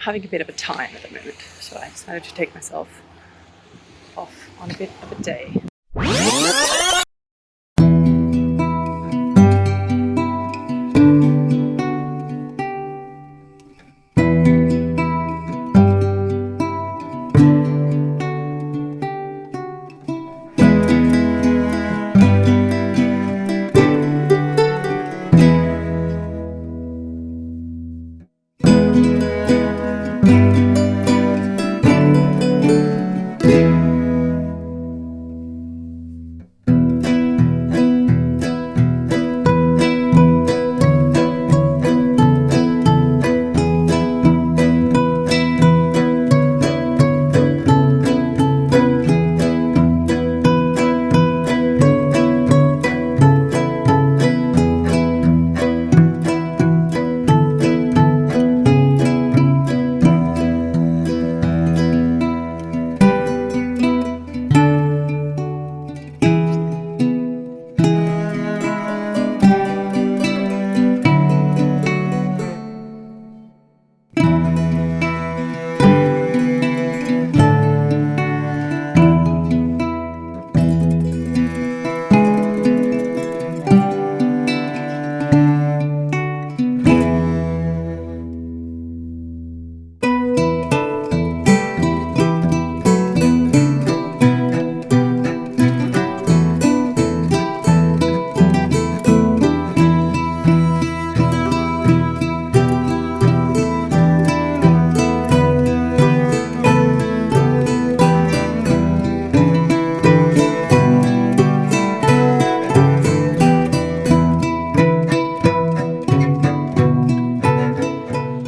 having a bit of a time at the moment, so I decided to take myself off on a bit of a day.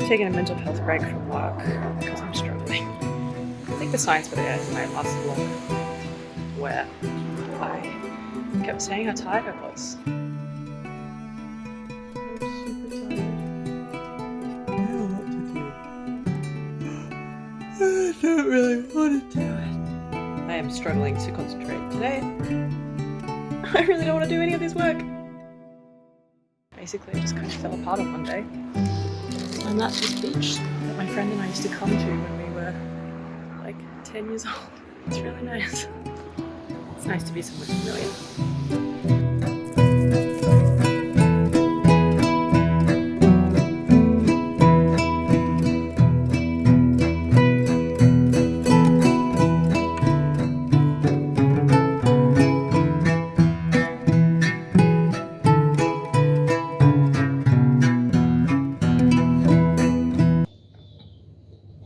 Taking a mental health break from work because I'm struggling. I think the signs were there in my last vlog where I kept saying how tired I was. I'm super tired. I don't really want to do it. I am struggling to concentrate today. I really don't want to do any of this work. Basically, I just kind of fell apart on Monday. And that's this beach that my friend and I used to come to when we were like 10 years old. It's really nice. It's nice to be somewhere familiar.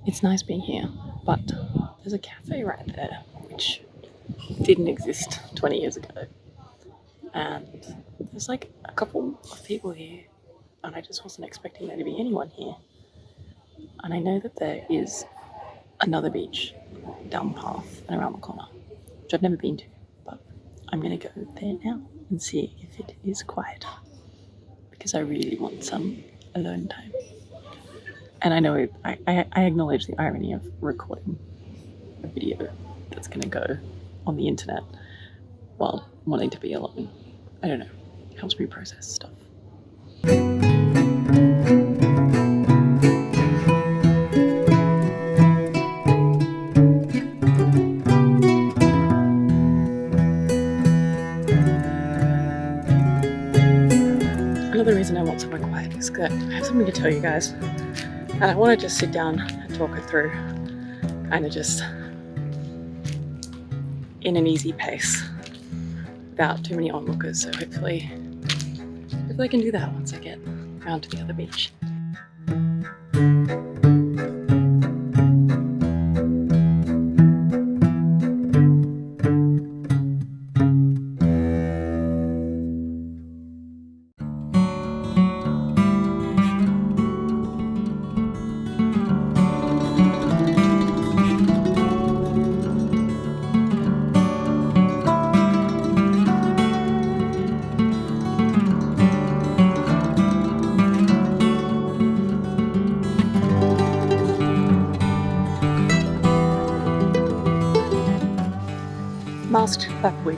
It's nice being here, but there's a cafe right there, which didn't exist 20 years ago. And there's like a couple of people here, and I just wasn't expecting there to be anyone here. And I know that there is another beach down the path and around the corner, which I've never been to, but I'm going to go there now and see if it is quiet, because I really want some alone time. And I know I acknowledge the irony of recording a video that's going to go on the internet while wanting to be alone. I don't know. It helps me process stuff. Another reason I want somewhere quiet is that I have something to tell you guys. And I want to just sit down and talk it through, kind of just in an easy pace, without too many onlookers. So hopefully I can do that once I get around to the other beach. Masked lapwing,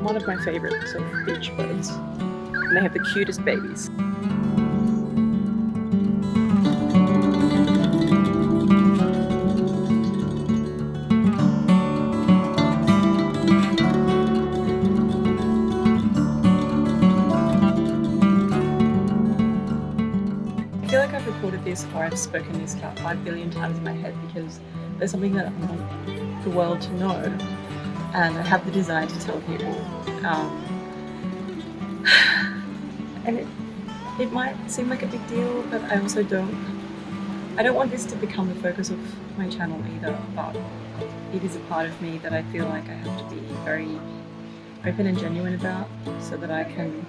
one of my favourites of beach birds, and they have the cutest babies. or I've spoken this about 5 billion times in my head because there's something that I want the world to know, and I have the desire to tell people. And it might seem like a big deal, but I also I don't want this to become the focus of my channel either, but it is a part of me that I feel like I have to be very open and genuine about, so that I can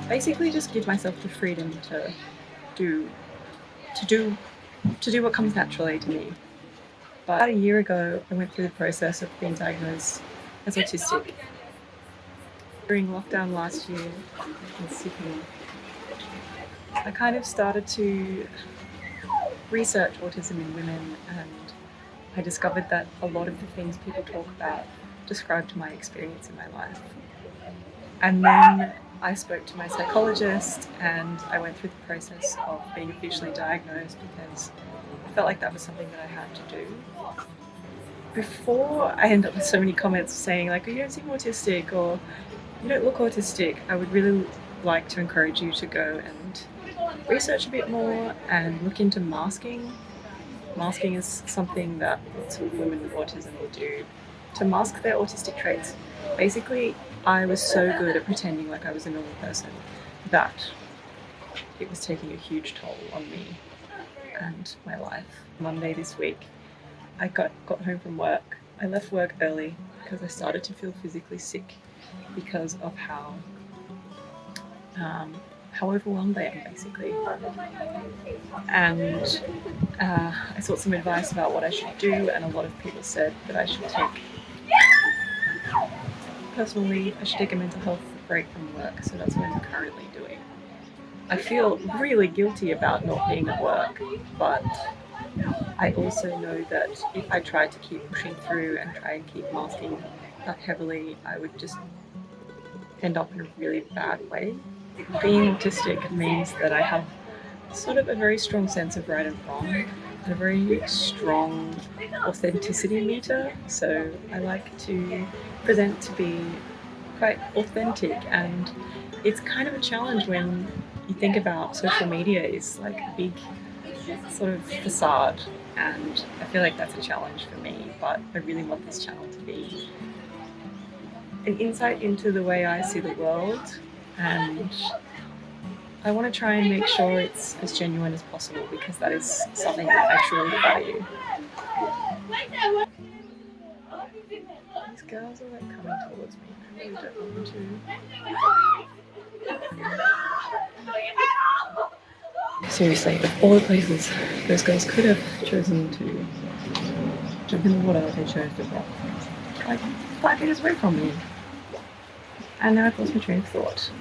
basically just give myself the freedom to do what comes naturally to me. But about a year ago, I went through the process of being diagnosed as autistic. During lockdown last year in Sydney, I kind of started to research autism in women, and I discovered that a lot of the things people talk about described my experience in my life. And then I spoke to my psychologist, and I went through the process of being officially diagnosed because I felt like that was something that I had to do. Before I end up with so many comments saying like, oh, you don't seem autistic, or you don't look autistic, I would really like to encourage you to go and research a bit more and look into masking. Masking is something that lots of women with autism will do to mask their autistic traits. Basically, I was so good at pretending like I was a normal person that it was taking a huge toll on me and my life. Monday this week, I got home from work. I left work early because I started to feel physically sick because of how overwhelmed I am, basically. And I sought some advice about what I should do, and a lot of people said that I should take personal leave. I should take a mental health break from work, so that's what I'm currently doing. I feel really guilty about not being at work, but I also know that if I tried to keep pushing through and try and keep masking that heavily, I would just end up in a really bad way. Being autistic means that I have sort of a very strong sense of right and wrong, and a very strong authenticity meter. So I like to present to be quite authentic, and it's kind of a challenge when you think about social media is like a big sort of facade, and I feel like that's a challenge for me, but I really want this channel to be an insight into the way I see the world, and I want to try and make sure it's as genuine as possible because that is something that I truly value. These girls are like coming towards me. I really don't want them to. Seriously, of all the places those girls could have chosen to jump in the water, they chose to rock like 5 meters away from me. And now I've lost my train of thought.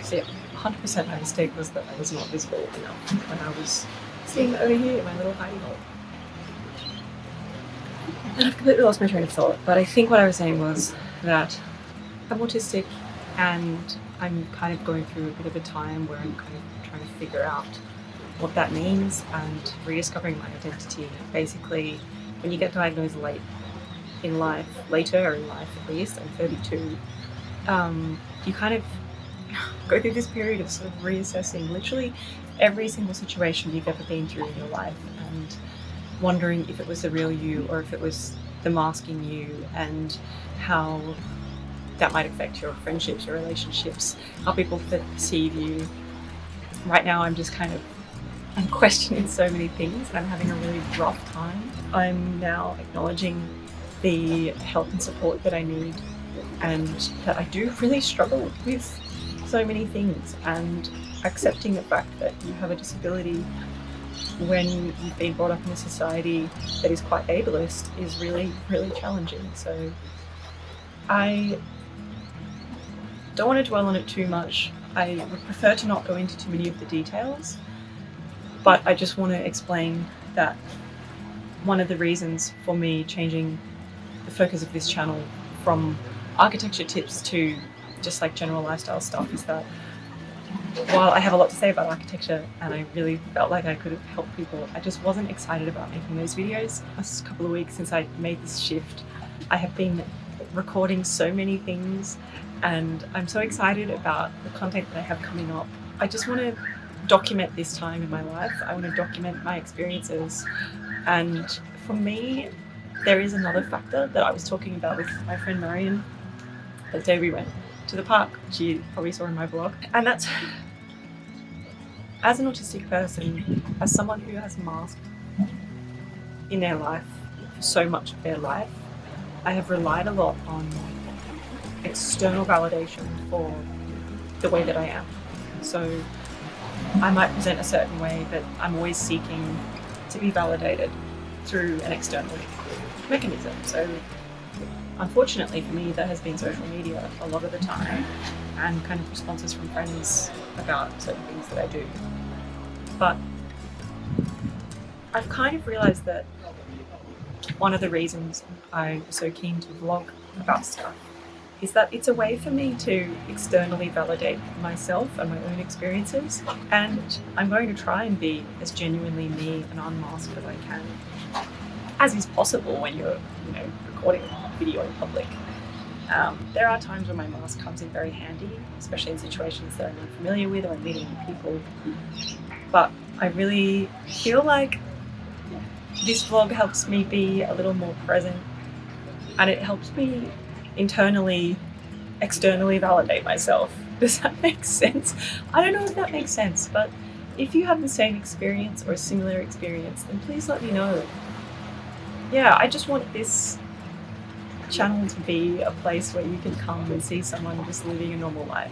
So 100% my mistake was that I was not visible enough when I was sitting over here in my little hidey hole. And I've completely lost my train of thought, but I think what I was saying was that I'm autistic and I'm kind of going through a bit of a time where I'm kind of trying to figure out what that means and rediscovering my identity. Basically, when you get diagnosed later in life at least, I'm 32, you kind of go through this period of sort of reassessing literally every single situation you've ever been through in your life and wondering if it was the real you or if it was the masking you, and how that might affect your friendships, your relationships, how people perceive you. Right now I'm questioning so many things and I'm having a really rough time. I'm now acknowledging the help and support that I need, and that I do really struggle with so many things, and accepting the fact that you have a disability when you've been brought up in a society that is quite ableist is really, really challenging. So I don't want to dwell on it too much. I would prefer to not go into too many of the details, but I just want to explain that one of the reasons for me changing the focus of this channel from architecture tips to just like general lifestyle stuff is that while I have a lot to say about architecture and I really felt like I could have helped people, I just wasn't excited about making those videos. Last couple of weeks since I made this shift, I have been recording so many things and I'm so excited about the content that I have coming up. I just want to document this time in my life. I want to document my experiences, and for me there is another factor that I was talking about with my friend Marion that day we went to the park. She probably saw in my vlog, and that's, as an autistic person, as someone who has masked in their life for so much of their life, I have relied a lot on external validation for the way that I am. So I might present a certain way, but I'm always seeking to be validated through an external mechanism. So unfortunately for me, that has been social media a lot of the time, and kind of responses from friends about certain things that I do. But I've kind of realized that one of the reasons I'm so keen to vlog about stuff is that it's a way for me to externally validate myself and my own experiences, and I'm going to try and be as genuinely me and unmasked as I can, as is possible when you're, recording a video in public. There are times when my mask comes in very handy, especially in situations that I'm unfamiliar with or I'm meeting new people. But I really feel like this vlog helps me be a little more present, and it helps me internally, externally validate myself. Does that make sense? I don't know if that makes sense, but if you have the same experience or a similar experience, then please let me know. Yeah, I just want this channel to be a place where you can come and see someone just living a normal life.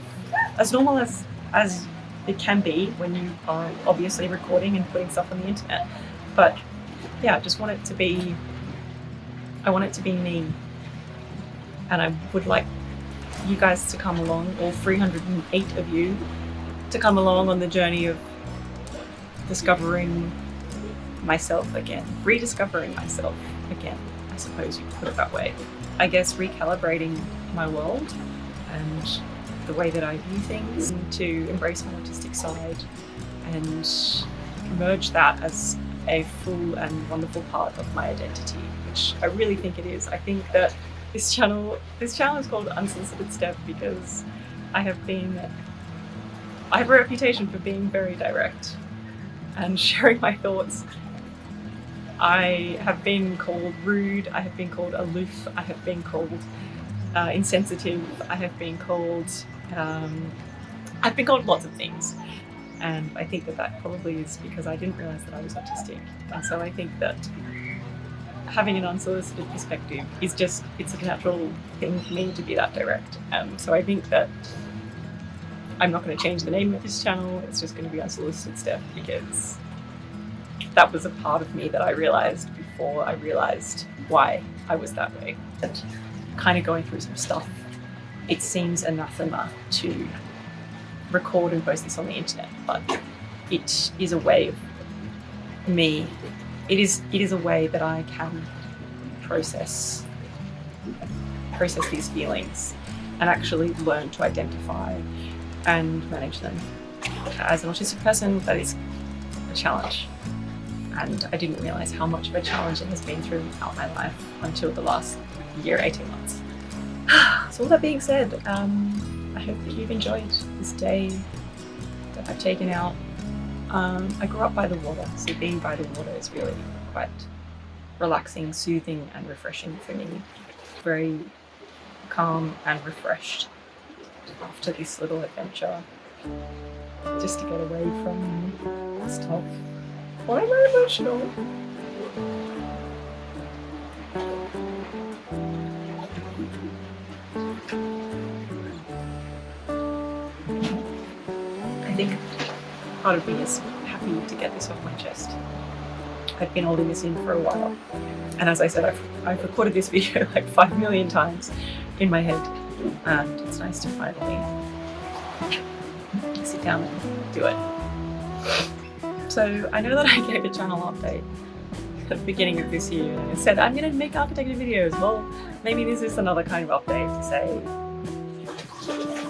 As normal as it can be when you are obviously recording and putting stuff on the internet. But yeah, I just want it to be, I want it to be me. And I would like you guys to come along, all 308 of you, to come along on the journey of discovering myself again, rediscovering myself again, I suppose you could put it that way. I guess recalibrating my world and the way that I view things, to embrace my autistic side and merge that as a full and wonderful part of my identity, which I really think it is. I think that this channel is called Unsolicited Steph because I have a reputation for being very direct and sharing my thoughts. I have been called rude, I have been called aloof, I have been called insensitive, I have been called lots of things. And I think that probably is because I didn't realize that I was autistic. And so I think that having an unsolicited perspective is just, it's a natural thing for me to be that direct. So I think that I'm not going to change the name of this channel, it's just going to be Unsolicited Steph, because that was a part of me that I realized before I realized why I was that way. And kind of going through some stuff, it seems anathema to record and post this on the internet, but it is a way of me. It is a way that I can process these feelings and actually learn to identify and manage them. As an autistic person, that is a challenge. And I didn't realize how much of a challenge it has been throughout my life until the last year, 18 months. So all that being said, I hope that you've enjoyed this day that I've taken out. I grew up by the water, so being by the water is really quite relaxing, soothing and refreshing for me. Very calm and refreshed after this little adventure, just to get away from stuff. Why am I emotional? I think part of me is happy to get this off my chest. I've been holding this in for a while, and as I said, I've recorded this video like 5 million times in my head, and it's nice to finally sit down and do it. So I know that I gave a channel update at the beginning of this year and I said I'm going to make architecture videos. Well, maybe this is another kind of update to say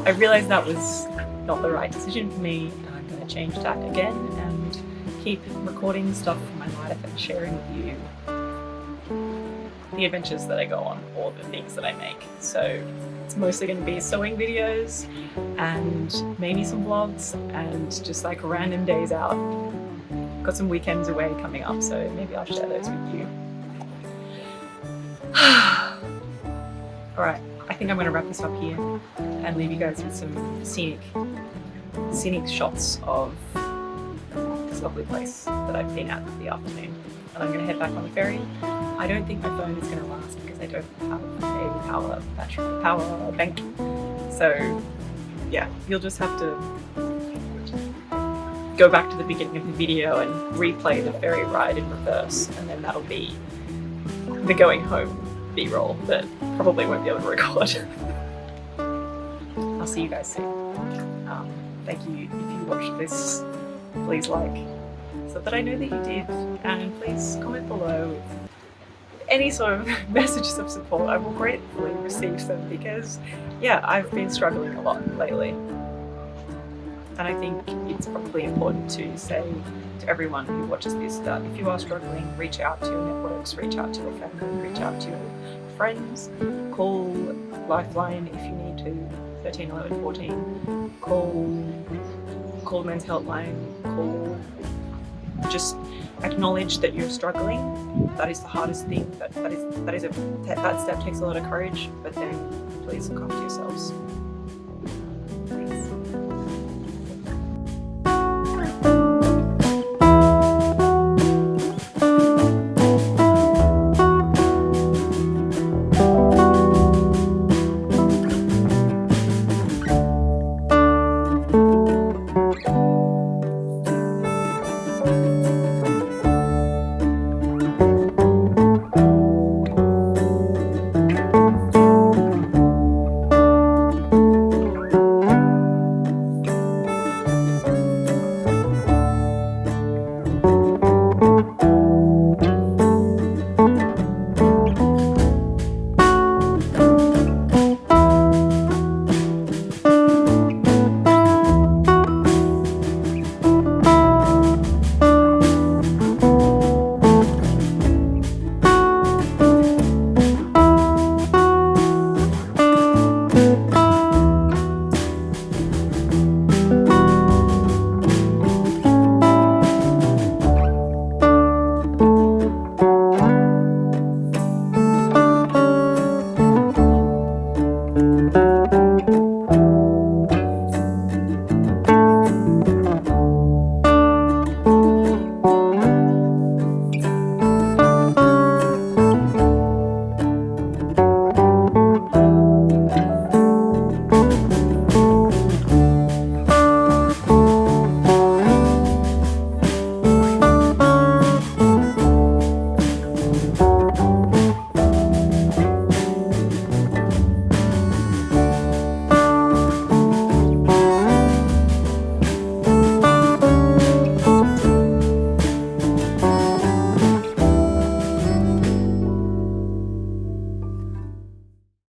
I realized that was not the right decision for me, and I'm going to change tack again and keep recording stuff from my life and sharing with you the adventures that I go on or the things that I make. So it's mostly going to be sewing videos and maybe some vlogs and just like random days out. Got some weekends away coming up, so maybe I'll share those with you. Alright, I think I'm going to wrap this up here and leave you guys with some scenic shots of this lovely place that I've been at for the afternoon. And I'm going to head back on the ferry. I don't think my phone is going to last because I don't have a power bank. So yeah, you'll just have to go back to the beginning of the video and replay the ferry ride in reverse, and then that'll be the going home B-roll that probably won't be able to record. I'll see you guys soon. Thank you if you watched this. Please like, so that I know that you did, and please comment below with any sort of messages of support. I will gratefully receive them because, yeah, I've been struggling a lot lately. And I think it's probably important to say to everyone who watches this that if you are struggling, reach out to your networks, reach out to your family, reach out to your friends, call Lifeline if you need to, 13 11 14, call Men's Helpline, just acknowledge that you're struggling. That is the hardest thing. That step takes a lot of courage, but then please look after yourselves.